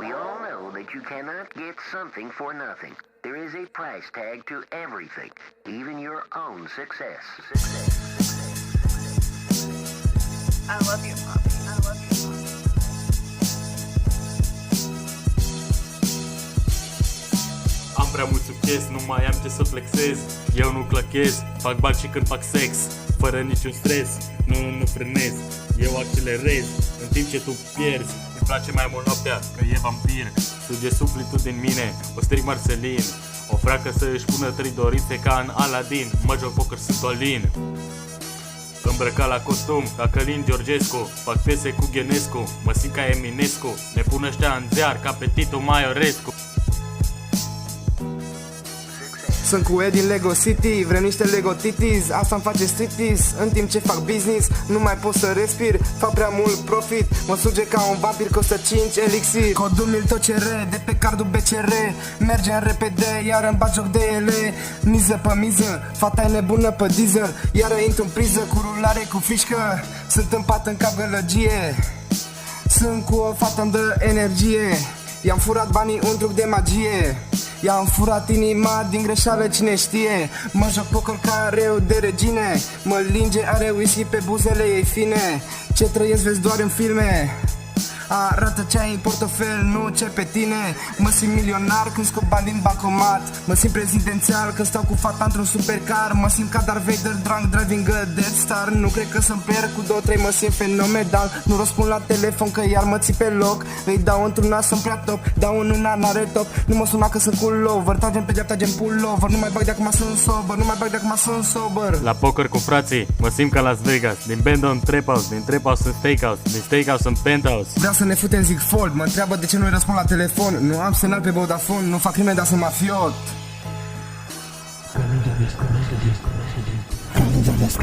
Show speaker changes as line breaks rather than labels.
We all know that you cannot get something for nothing. There is a price tag to everything, even your own success.
I love you, Poppy. I love you, Poppy.
Am prea mult succes, nu mai am ce să flexez. Eu nu clăchez, fac bani și când fac sex. Fără niciun stres, nu frânez. Eu accelerez, în timp ce tu pierzi. Îmi place mai mult noaptea, că e vampir. Suge sufletul din mine, o strig Marcelin. O fracă să își pună 3 dorințe ca în Aladdin. Mă joc poker, sunt all-in. Îmbrăcat la costum, ca Călin Georgescu. Fac piese cu Ghenescu, mă simt ca Eminescu. Ne pun ăștia în ziar, ca pe Tito Maiorescu.
Sunt cu Ed din Lego City, vrem niște Lego titis, asta-mi face striptease. În timp ce fac business, nu mai pot să respir. Fac prea mult profit, mă suge ca un vampir, costă 5 elixir. Codul Milto CR, de pe cardul BCR. Mergem repede, iar îmi bat joc de ele. Miză pe miză, fata e nebună pe diesel. Iară intru în priză, cu rulare, cu fișcă. Sunt în pat în cap gălăgie. Sunt cu o fată, îmi dă energie. I-am furat banii, un truc de magie. I-am furat inima din greșeală, cine știe. Mă joc poker ca reu de regine. Mă linge, are whisky pe buzele ei fine. Ce trăiesc vezi doar în filme. Arată ce ai în portofel, nu ce pe tine. Mă simt milionar când scot bani din bancomat. Mă simt prezidențial când stau cu fata într-un supercar. Mă simt ca Darth Vader, drunk driving a Death Star. Nu cred că să-mi pierd cu 2-3, mă simt fenomenal. Nu răspund la telefon că iar mă ții pe loc. Îi dau într-una, sunt prea top, dau în una, n-are top. Nu mă suna că sunt cu lover, tragem pe dreapta gen pullover. Nu mai bag de acum sunt sober, nu mai bag de acum sunt sober.
La poker cu frații, mă simt ca Las Vegas. Din band în trap house, din trap house în steakhouse, din steakhouse în penthouse.
Vreau să ne futem, zic fold. Mă întreabă de ce nu-i răspund la telefon. Nu am semnal pe Vodafone, nu fac crime, dar sunt mafiot. Că nu vorbesc.